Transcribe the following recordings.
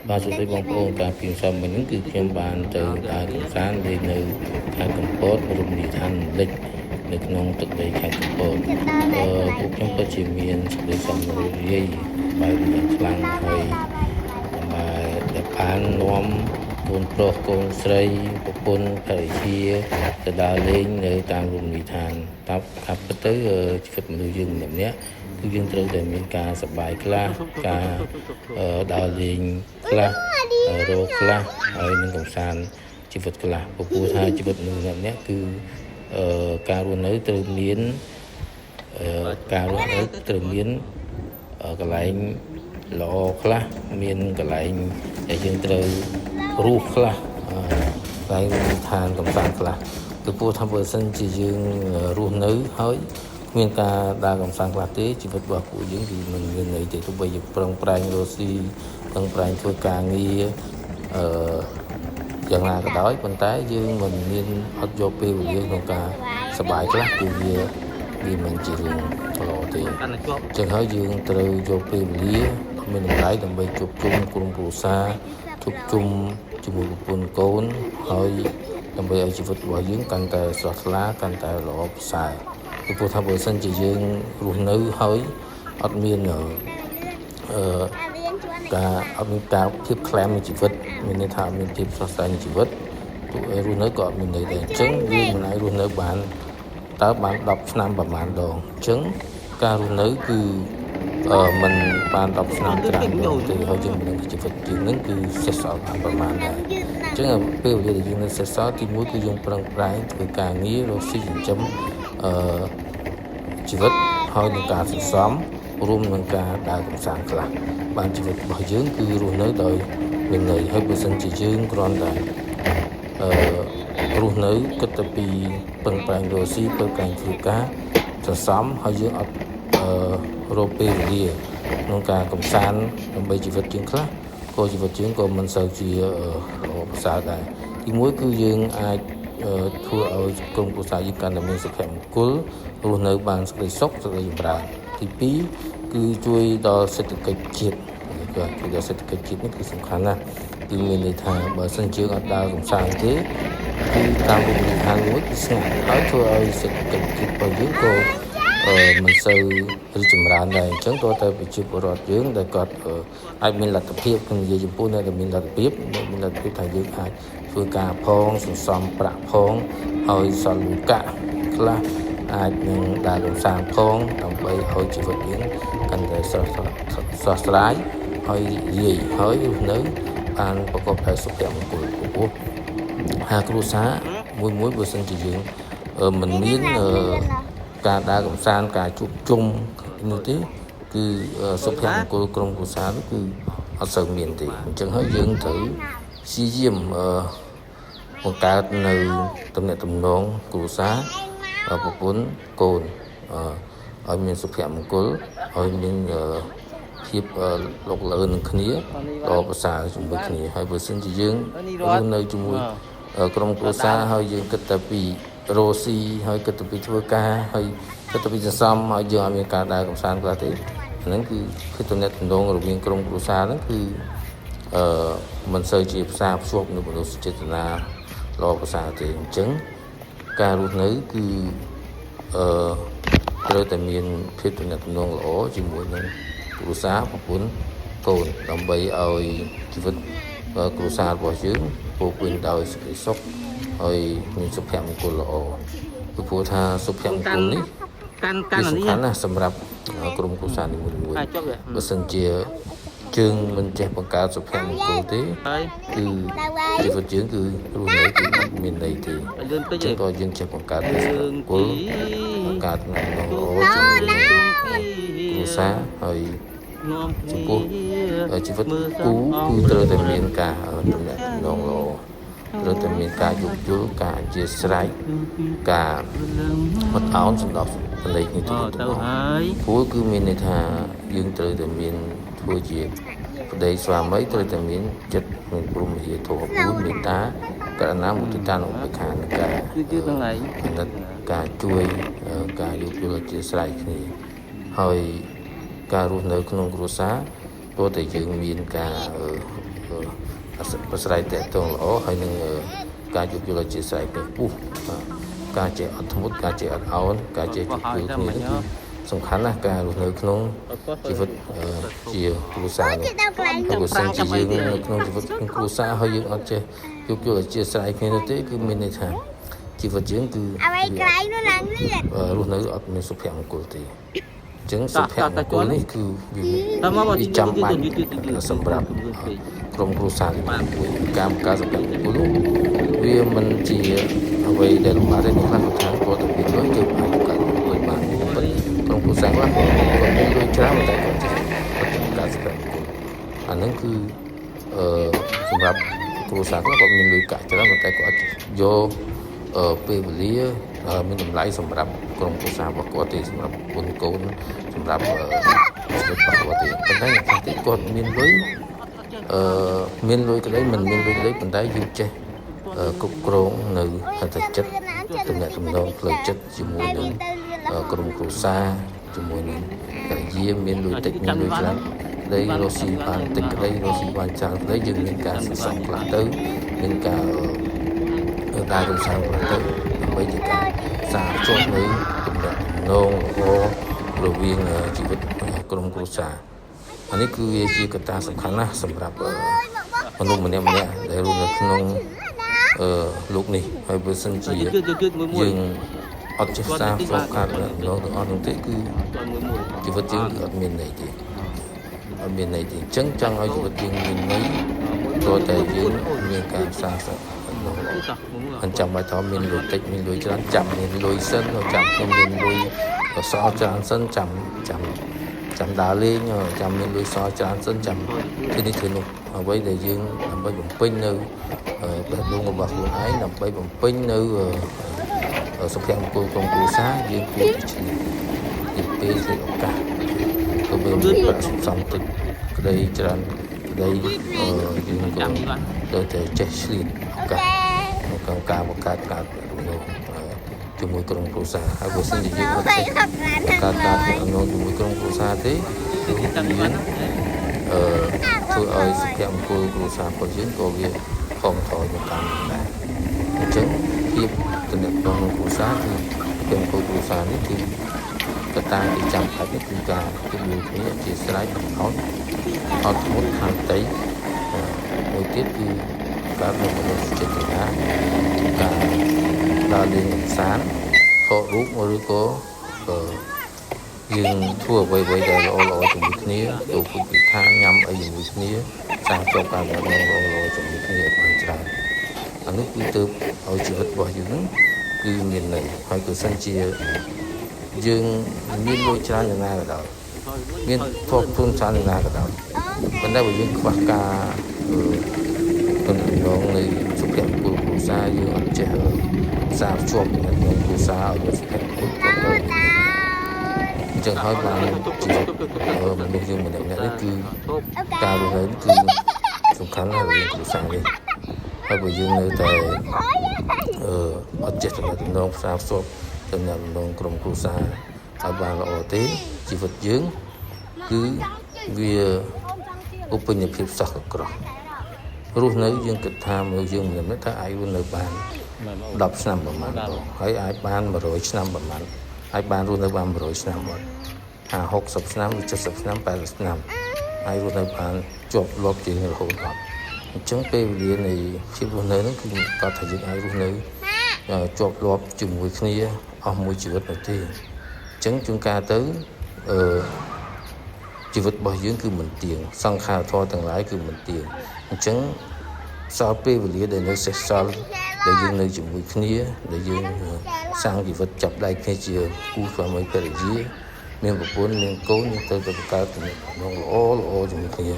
បាទសួស្តីបងប្អូនការពីសំមិញគឺខ្ញុំបានទៅដើរកម្សាន្តលេងនៅខេត្តកំពតរមណីយដ្ឋានលិចនៅក្នុងទឹកដីខេត្តកំពតពួកខ្ញុំពិតជាមានសេចក្តីសប្បាយរីកបែបយ៉ាងខ្លាំងហើយដែលបាននាំកូនប្រុសកូនស្រីប្រពន្ធភរិយាទៅដើរលេងនៅតាមរមណីយដ្ឋានតាមពិតទៅជីវិតមនុស្សយើងម្នាក់គឺយើងត្រូវតែមានការសប្បាយខ្លះការដើរលេងខ្លះរកខ្លះហើយនឹងកំសាន្តជីវិតខ្លះព្រោះថាជីវិតមនុស្សម្នាក់គឺការរស់នៅត្រូវមានកន្លែងល្អខ្លះមានកន្លែងដែលយើងត្រូវរស់ខ្លះកន្លែងឋានកំសាន្តខ្លះគឺព្រោះថាបើសិនជាយើងរស់នៅហើយមានការដើរកំសាន្តខ្លះទេជីវិតរបស់ពួកយើងគឺមិនមានន័យទេទោះបីជាប្រឹងប្រែងរកស៊ីប្រឹងប្រែងធ្វើការងារយ៉ាងណាក៏ដោយប៉ុន្តែយើងមិនមានអត់យកពេលវេលាក្នុងការសប្បាយខ្លះគឺវាមិនជារឿងល្អទេអញ្ចឹងហើយយើងត្រូវយកពេលវេលាមានតម្លៃដើម្បីជួបជុំក្រុមគ្រួសារជួបជុំជាមួយប្រពន្ធកូនហើយដើម្បីឲ្យជីវិតរបស់យើងកាន់តែស្រស់ថ្លាកាន់តែល្អប្រសើរពីព្រោះថាបើសិនជាយើងរស់នៅហើយអត់មានការភាពខ្លាំងនៃជីវិតមានន័យថាមានភាពស្រស់ស្រាយនៃជីវិតទោះរស់នៅក៏អត់មានន័យដែរអញ្ចឹងយើងមិនអាចរស់នៅបានតើបាន10ឆ្នាំប្រហែលដងអញ្ចឹងការរស់នៅគឺមិនបាន10ឆ្នាំច្រើនទេហើយយើងមិនដឹងជីវិតយើងនឹងគឺសេះសល់បានប្រហែលដែរអញ្ចឹងពេលវេលាដែលយើងនៅសេះសល់ទី1គឺយើងប្រឹងប្រែងធ្វើការងាររកស៊ីចិញ្ចឹមជីវិតហើយនឹងការសន្សំរួមនឹងការដើរកម្សាន្តខ្លះបានជីវិតរបស់យើងគឺរស់នៅដោយមានន័យហើយបើសិនជាយើងគ្រាន់តែរស់នៅគិតទៅពីពឹងប្រែងរកស៊ីពឹងប្រែងធ្វើការសន្សំហើយយើងអត់រកពេលវេលាក្នុងការកម្សាន្តដើម្បីជីវិតយើងខ្លះក៏ជីវិតយើងក៏មិនសូវជាល្អប្រសើរដែរទី1គឺយើងអាចធ្វើឲ្យក្រុមគ្រួសារយើងកាន់តែមានសុភមង្គលរស់នៅបានសេចក្តីសុខសេចក្តីចម្រើនទី2គឺជួយដល់សេដ្ឋកិច្ចជាតិជួយដល់សេដ្ឋកិច្ចជាតិនេះគឺសំខាន់ណាស់គឺមានន័យថាបើសិនជាអត់ដើរកម្សាន្តទេគឺតាមវិធីខាងមួយគឺស្ងាត់ហើយធ្វើឲ្យសេដ្ឋកិច្ចជាតិរបស់យើងក៏មិនសូវរីកចម្រើនដែរអញ្ចឹងតើប្រជាពលរដ្ឋយើងដែលគាត់អាចមានលទ្ធភាពក្នុងនិយាយចំពោះអ្នកដែលមានលទ្ធភាពថាយើងអាចធ្វើការផងសន្សំប្រាក់ផងហើយសល់លុយកាក់ខ្លះអាចនឹងដើរកម្សាន្តផងដើម្បីឲ្យជីវិតយើងកាន់តែស្រស់ស្រាយហើយរាយហើយរស់នៅបានប្រកបដោយសុភមង្គលព្រោះគ្រួសារមួយបើសិនជាយើងមិនមានការដើរកម្សាន្តការជួបជុំនោះទេគឺសុភមង្គលក្រុមគ្រួសារនោះគឺអត់សូវមានទេអញ្ចឹងហើយយើងត្រូវព្យាយាមបង្កើតនៅទំនាក់ទំនងគ្រួសារប្រពន្ធកូនឲ្យមានសុភមង្គលឲ្យមានភាពលោកលើនឹងគ្នាល្អប្រសើរជាមួយគ្នាហើយបើសិនជាយើងរស់នៅជាមួយក្រុមគ្រួសារហើយយើងគិតតែពីរស់ស៊ីហើយគិតទៅពីធ្វើការហើយគិតទៅពីសន្សំហើយយើងអត់មានការដើរកម្សាន្តខ្លះទេអាហ្នឹងគឺទំនាក់ទំនងរវាងក្រុមគ្រួសារហ្នឹងគឺមិនសូវជាផ្សារភ្ជាប់នៅមនុស្សចេតនាល្អប្រសើរទេអញ្ចឹងការរស់នៅគឺត្រូវតែមានភាពទំនាក់ទំនងល្អជាមួយនឹងគ្រួសារប្រពន្ធកូនដើម្បីឲ្យជីវិតគ្រួសាររបស់យើងពោពេញដោយសេចក្តីសុខហើយមានសុភមង្គលល្អពីព្រោះថាសុភមង្គលនេះគឺសំខាន់ណាស់សម្រាប់ក្រុមគ្រួសារនីមួយៗបើសិនជាយើងមិនចេះបង្កើតសុភមង្គលទេគឺជីវិតយើងគឺរស់នៅគឺអត់មានន័យទេចឹងក៏យើងចេះបង្កើតសុភមង្គលបង្កើតនៅល្អជាមួយនឹងគ្រួសារហើយចំពោះជីវិតគូគឺត្រូវតែមានការទំនាក់ទំនងល្អត្រូវតែមានការយោគយល់ការអធ្យាស្រ័យការអត់ឱនសម្រាប់បលេខនេះទៅព្រោះគឺមានន័យថាយើងត្រូវតែមានធ្វើជាប្តីស្វាមីត្រូវតែមានចិត្តមានព្រមវិហារធម៌4មេត្តាករណាមុទិតាឧបេក្ខានៃការការជួយការយោគយល់អធ្យាស្រ័យគ្នាហើយការរស់នៅក្នុងគ្រួសារព្រោះតែយើងមានការ ប្រស្រ័យតាក់ទងល្អហើយនឹងការយោគយល់ជាស្រ័យពីពុះការចេះអត់ធ្មត់ការចេះអត់អោនការចេះជួយគ្នានេះគឺសំខាន់ណាស់ការរស់នៅក្នុងជីវិតជាគ្រួសារនេះហើយបើសិនជាយើងនៅក្នុងជីវិតគ្រួសារហើយយើងអត់ចេះយោគយល់ជាស្រ័យគ្នានោះទេគឺមានន័យថាជីវិតយើងគឺអ្វីក្រៃនោះឡើងនេះរស់នៅអត់មានសុភមង្គលទេអញ្ចឹងសុភមង្គលនេះគឺវាចាំបាច់សម្រាប់ក្រុមគ្រួសារមួយការបង្កើតសុភមង្គលវាមិនជាអ្វីដែលលំបាកទេខ្លះគាត់ថាគាត់ទៅពីលុយគឺអាចបង្កើតលុយបានក្រុមគ្រួសារខ្លះគាត់មានលុយច្រើនតែគាត់បង្កើតសុភមង្គលអាហ្នឹងគឺសម្រាប់គ្រួសារខ្លះគាត់មានលុយកាក់ច្រើនតែគាត់យកពេលវេលាមានតម្លៃសម្រាប់ក្រុមគ្រួសាររបស់គាត់ទេសម្រាប់កូនសម្រាប់ជីវិតរបស់គាត់ទេប៉ុន្តែខ្លះទៀតគាត់មានលុយមានលុយក្តីមិនមានលុយក្តីប៉ុន្តែយើងចេះគ្រប់គ្រងនៅហត្ថចិត្តទំនាក់ទំនងផ្លូវចិត្តជាមួយនឹងក្រុមគ្រួសារជាមួយនឹងកាយាមានលុយតិចមានលុយច្រើនក្តីរស់ស៊ីបានតិចក្តីរស់ស៊ីបានច្រើនក្តីយើងមានការសន្សំខ្លះទៅមានការដើរកម្សាន្តខ្លះទៅដើម្បីជាការសាភ្ជាប់នៅទំនាក់ទំនងរវាងជីវិតក្រុមគ្រួសារអានេះគឺវាជាកត្តាសំខាន់ណាស់សម្រាប់មនុស្សម្នាក់ដែលរស់នៅក្នុងលោកនេះហើយបើសិនជាយើងអត់ចេះសាភ្ជាប់ការទំនាក់ទំនងទាំងអស់នោះទេគឺជីវិតយើងគឺអត់មានន័យទេអត់មានន័យទេអញ្ចឹងចង់ឲ្យជីវិតយើងមានន័យព្រោះតែយើងមានការសាស្ត្រអញ្ចឹងបើតើមានលុយតិចមានលុយច្រើនចាំមានលុយសិនចាំខ្ញុំមានលុយសល់ច្រើនសិនចាំដើរលេងចាំមានលុយសល់ច្រើនសិនចាំទីនេះទីនោះអ្វីដែលយើងដើម្បីបំពេញនៅបេះដូងរបស់ខ្លួនឯងដើម្បីបំពេញនៅសុភមង្គលក្នុងគ្រួសារយើងគួរតែឆ្លៀតពីពេលជាឱកាសទៅវាមានប្រាក់សំតិចក្តីច្រើនក្តីយើងក៏ត្រូវតែចេះឆ្លៀតឱកាសក្នុងការបង្កើតការជាមួយក្រុមគ្រួសារហើយបើសិនជាយើងអត់ចេះការជាមួយក្រុមគ្រួសារទេយើងធ្វើឲ្យសុភមង្គលគ្រួសាររបស់យើងក៏វាខំថយទៅតាមដែរអញ្ចឹងភាពទំនាក់ទំនងគ្រួសារគឺសុភមង្គលគ្រួសារនេះគឺកត្តាទីចាំបាច់នេះគឺការជួយគ្នាជាស្រ័យអត់ធ្មត់ខន្តីមួយទៀតគឺការរំលឹកចិត្តការដើរលេងកម្សាន្តថតរូបឬក៏យើងធ្វើអ្វីដែលល្អជាមួយគ្នាទៅពុជពិខាញ៉ាំអីជាមួយគ្នាសាងជាប់ការល្អជាមួយគ្នាបានច្រើនអានេះគឺទៅឲ្យជីវិតរបស់យើងគឺមានន័យហើយក៏សិនជាយើងមានលុយច្រើនយ៉ាងណាក៏ដោយមានធនធានច្រើនយ៉ាងណាក៏ដោយប៉ុន្តែបើយើងខ្វះការទំនាក់ទំនងនៃសុភមង្គលគ្រួសារយើងអត់ចេះសាភ្ជាប់នឹងគ្រួសារឲ្យសុភមង្គលអញ្ចឹងហើយបានជីវិតមនុស្សយើងម្នាក់នេះគឺការរស់នៅគឺសំខាន់ណាស់រឿងគ្រួសារនេះហើយបើយើងនៅតែអត់ចេះទំនាក់ទំនងសាភ្ជាប់ទំនាក់ទំនងក្រុមគ្រួសារឲ្យបានល្អទេជីវិតយើងគឺវាឧបនិភាពសោះក៏ក្រោះរស់នៅយើងគិតថាមនុស្សយើងម្នាក់ថាអាចរស់នៅបាន10ឆ្នាំប្រហែលទៅហើយអាចបាន100ឆ្នាំប្រហែលអាចបានរស់នៅបាន100ឆ្នាំមក50 ឆ្នាំ70ឆ្នាំ80ឆ្នាំហើយរស់នៅបានជាប់លាប់ជារហូតដល់អញ្ចឹងពេលវេលានៃភាពរស់នៅហ្នឹងគឺគាត់ថាយើងអាចរស់នៅជាប់លាប់ជាមួយគ្នាអស់មួយជីវិតនោះទេអញ្ចឹងជួនកាលទៅជីវិតរបស់យើងគឺមិនទៀងសង្ខារធម៌ទាំងឡាយគឺមិនទៀងអញ្ចឹងសល់ពេលវេលាដែលនៅសេសសល់ដែលយើងនៅជាមួយគ្នាដែលយើងសាងជីវិតចាប់ដៃគ្នាជាគូស្វាមីភរិយាមានប្រពន្ធមានកូនយើងត្រូវតែបង្កើតទំនាក់ទំនងល្អជាមួយគ្នា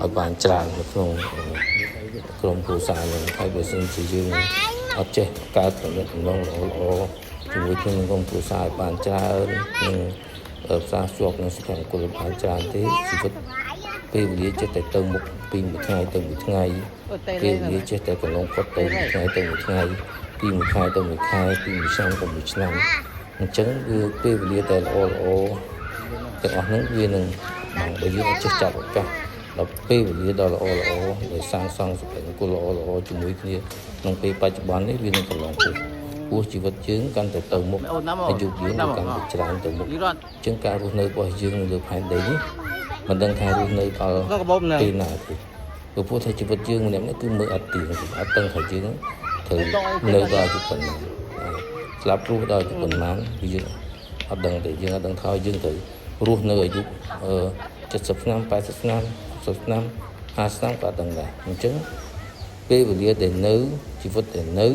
ឲ្យបានច្រើននៅក្នុងក្រុមគ្រួសារនេះហើយបើសិនជាយើងអត់ចេះបង្កើតទំនាក់ទំនងល្អជាមួយគ្នាក្នុងគ្រួសារឲ្យបានច្រើននិងផ្សារភ្ជាប់នឹងសុភមង្គលបានច្រើនទេជីវិតពេលវេលាចេះតែទៅមុខពីមួយថ្ងៃទៅមួយថ្ងៃពេលវេលាចេះតែកន្លងផុតទៅមួយថ្ងៃទៅមួយថ្ងៃពីមួយខែទៅមួយខែពីមួយឆ្នាំទៅមួយឆ្នាំអញ្ចឹងគឺពេលវេលាដែលល្អទាំងអស់ហ្នឹងវានឹងបើយើងចេះចាប់ឱកាស ដល់ពេលវេលាដ៏ល្អដែលសាងសង់សុភមង្គលល្អជាមួយគ្នាក្នុងពេលបច្ចុប្បន្ននេះវានឹងកន្លងទៅព្រោះជីវិតយើងកាន់តែទៅមុខអាយុយើងកាន់តែច្រើនទៅមុខអញ្ចឹងការរស់នៅរបស់យើងនៅលើផែនដីនេះមិនដឹងថារស់នៅដល់ពេលណាទេព្រោះថាជីវិតយើងម្នាក់ៗគឺមើលអត់ទៀងទេអត់ដឹងថាយើងត្រូវនៅដល់អាយុប៉ុន្មានស្លាប់រស់ដល់អាយុប៉ុន្មានគឺយើងអត់ដឹងទេយើងអត់ដឹងថាយើងត្រូវរស់នៅអាយុ70ឆ្នាំ80ឆ្នាំ60ឆ្នាំ50ឆ្នាំក៏អត់ដឹងដែរអញ្ចឹងពេលវេលាដែលនៅជីវិតដែលនៅ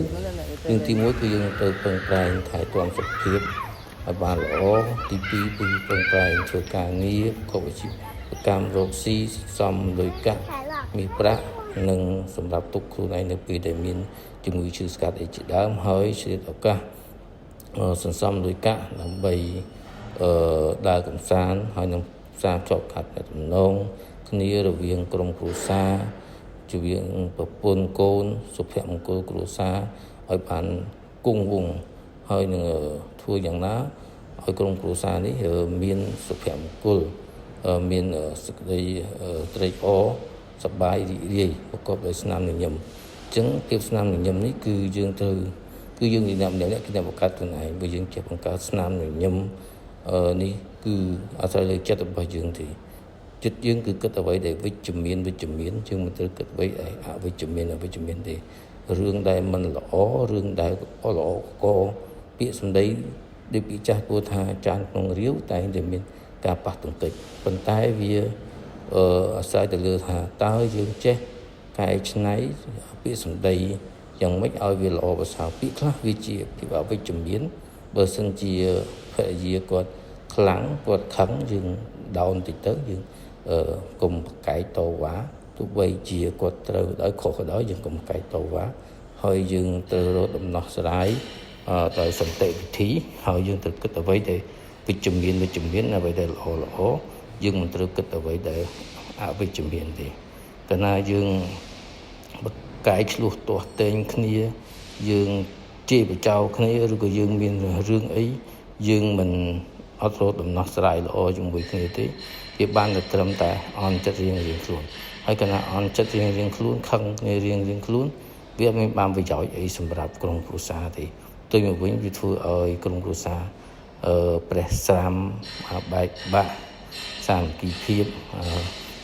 យើងទី1គឺយើងទៅពឹងប្រែងថែទាំសុខភាពឲ្យបានល្អទី2គឺពឹងប្រែងធ្វើការងារប្រកបអាជីវកម្មរកស៊ីសំលុយកាក់មានប្រាក់និងសម្រាប់ទុកខ្លួនឯងនៅពេលដែលមានជំងឺឈឺស្កាត់អីជាដើមហើយឆ្លៀតឱកាសសន្សំលុយកាក់ដើម្បីដើរកម្សាន្តហើយនឹងផ្សារភ្ជាប់កាត់ទំនងគ្នារវាងក្រុមគ្រួសាររវាងប្រពន្ធកូនសុភមង្គលគ្រួសារឲ្យបានគង់វង្សហើយនឹងធ្វើយ៉ាងណាឲ្យក្រុមគ្រួសារនេះមានសុភមង្គលមានសេចក្តីត្រេកអរសប្បាយរីករាយប្រកបដោយស្នាមញញឹមអញ្ចឹងភាពស្នាមញញឹមនេះគឺយើងត្រូវគឺយើងជាអ្នកម្នាក់ៗគឺអ្នកបង្កើតខ្លួនឯងបើយើងចេះបង្កើតស្នាមញញឹមនេះគឺអាស្រ័យលើចិត្តរបស់យើងទេចិត្តយើងគឺគិតអ្វីដែលវិជ្ជមានយើងមិនត្រូវគិតអ្វីដែលអវិជ្ជមានទេរឿងដែលមិនល្អរឿងដែលល្អក៏ពាក្យសម្ដីដូចពាក្យចាស់ពោលថាចានក្នុងរាវតែងតែមានការប៉ះទង្គិចប៉ុន្តែវាអាស្រ័យទៅលើថាតើយើងចេះកែច្នៃពាក្យសម្ដីយ៉ាងម៉េចឲ្យវាល្អប្រសើរពាក្យខ្លះវាជាភាពអវិជ្ជមានបើសិនជាភរិយាគាត់ខ្លាំងគាត់ខឹងយើងដោនតិចទៅយើងកុំប្រកែកតវ៉ាទោះបីជាគាត់ត្រូវដោយខុសក៏ដោយយើងកុំប្រកែកតវ៉ាហើយយើងត្រូវរកដំណោះស្រាយដោយសន្តិវិធីហើយយើងត្រូវគិតអ្វីដែលវិជ្ជមានអ្វីដែលល្អយើងមិនត្រូវគិតអ្វីដែលអវិជ្ជមានទេកាលណាយើងប្រកែកឆ្លោះទាស់ទែងគ្នាយើងជេរបចោគ្នាឬក៏យើងមានរឿងអីយើងមិនអត់រកដំណោះស្រាយល្អជាមួយគ្នាទេវាបានតែត្រឹមតែអន់ចិត្តរៀងខ្លួនហើយកាលណាអន់ចិត្តរៀងខ្លួនខឹងគ្នារៀងខ្លួនវាមិនបានប្រយោជន៍អីសម្រាប់ក្រុមគ្រួសារទេផ្ទុយមកវិញវាធ្វើឲ្យក្រុមគ្រួសារប្រេះស្រាំបែកបាក់សាមគ្គីភាព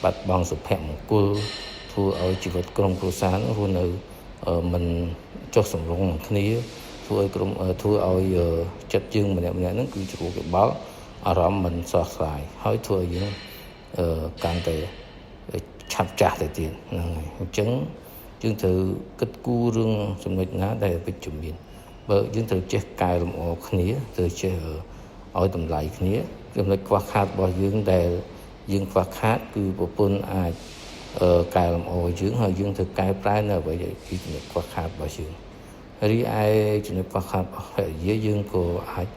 បាត់បង់សុភមង្គលធ្វើឲ្យជីវិតក្រុមគ្រួសារនោះរស់នៅមិនចុះសម្រុងនឹងគ្នាធ្វើឲ្យចិត្តយើងម្នាក់ៗហ្នឹងគឺជ្រួលច្បល់អារម្មណ៍មិនស្រស់ស្រាយហើយធ្វើឲ្យយើងកាន់តែឆាប់ចាស់ទៅទៀតហ្នឹងហើយអញ្ចឹងយើងត្រូវគិតគូររឿងចំណុចណាដែលវិជ្ជមានបើយើងត្រូវចេះកែលម្អគ្នាត្រូវចេះឲ្យតម្លៃគ្នាចំណុចខ្វះខាតរបស់យើងដែលយើងខ្វះខាតគឺប្រពន្ធអាចកែលម្អយើងហើយយើងត្រូវកែប្រែនៅអ្វីដែលជាចំណុចខ្វះខាតរបស់យើងរីឯចំណុចខ្វះខាតរបស់ភរិយាយើងក៏អាច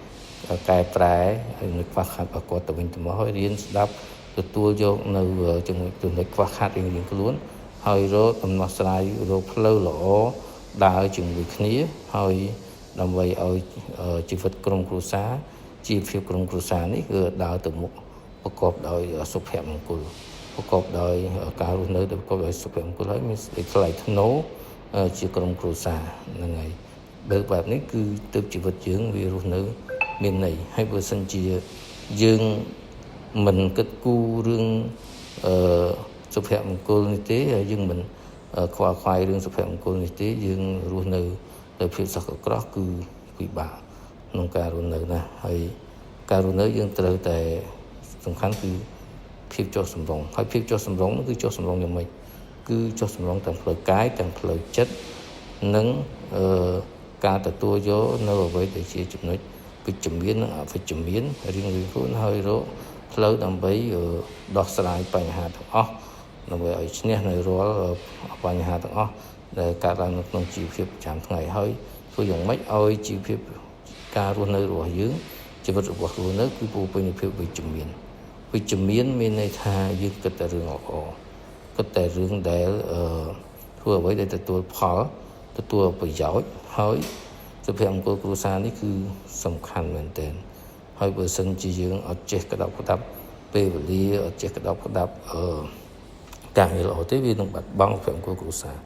កែប្រែចំណុចខ្វះខាតរបស់គាត់ទៅវិញទៅមកហើយរៀនស្ដាប់ទទួលយកនៅចំណុចខ្វះខាតរៀងខ្លួនហើយរកដំណោះស្រាយរកផ្លូវល្អដើរជាមួយគ្នាហើយដើម្បីឲ្យជីវិតក្រុមគ្រួសារជីវភាពក្រុមគ្រួសារនេះគឺដើរទៅមុខប្រកបដោយសុភមង្គលប្រកបដោយការរស់នៅដែលប្រកបដោយសុភមង្គលហើយមានសេចក្តីថ្លៃថ្នូរជាក្រុមគ្រួសារហ្នឹងហើយបើបែបនេះគឺទើបជីវិតយើងវារស់នៅមានន័យហើយបើសិនជាយើងមិនគិតគូររឿងសុភមង្គលនេះទេហើយយើងមិនខ្វល់ខ្វាយរឿងសុភមង្គលនេះទេយើងរស់នៅដោយភាពសោកក្រោះគឺពិបាកក្នុងការរស់នៅណាហើយការរស់នៅយើងត្រូវតែសំខាន់គឺភាពចុះសម្រុងហើយភាពចុះសម្រុងនោះគឺចុះសម្រុងយ៉ាងម៉េចគឺចុះសម្រុងទាំងផ្លូវកាយទាំងផ្លូវចិត្តនិងការទទួលយកនៅអ្វីដែលជាចំណុចវិជ្ជមាននិងអវិជ្ជមានរៀងខ្លួនហើយរកផ្លូវដើម្បីដោះស្រាយបញ្ហាទាំងអស់ដើម្បីឲ្យឈ្នះនៅរាល់បញ្ហាទាំងអស់ដែលកើតឡើងនៅក្នុងជីវភាពប្រចាំថ្ងៃហើយធ្វើយ៉ាងម៉េចឲ្យជីវភាពការរស់នៅរបស់យើងជីវិតរបស់ខ្លួននៅគឺពោរពេញដោយភាពវិជ្ជមានមានន័យថាយើងគិតតែរឿងល្អគិតតែរឿងដែលធ្វើអ្វីដែលទទួលផលទទួលប្រយោជន៍ហើយសុភមង្គលគ្រួសារនេះគឺសំខាន់មែនទែនហើយបើសិនជាយើងអត់ចេះក្តាប់ក្តាប់ពេលវេលាអត់ចេះក្តាប់ក្តាប់ ការងារល្អទេវានឹងបាត់បង់សុភមង្គលគ្រួសារ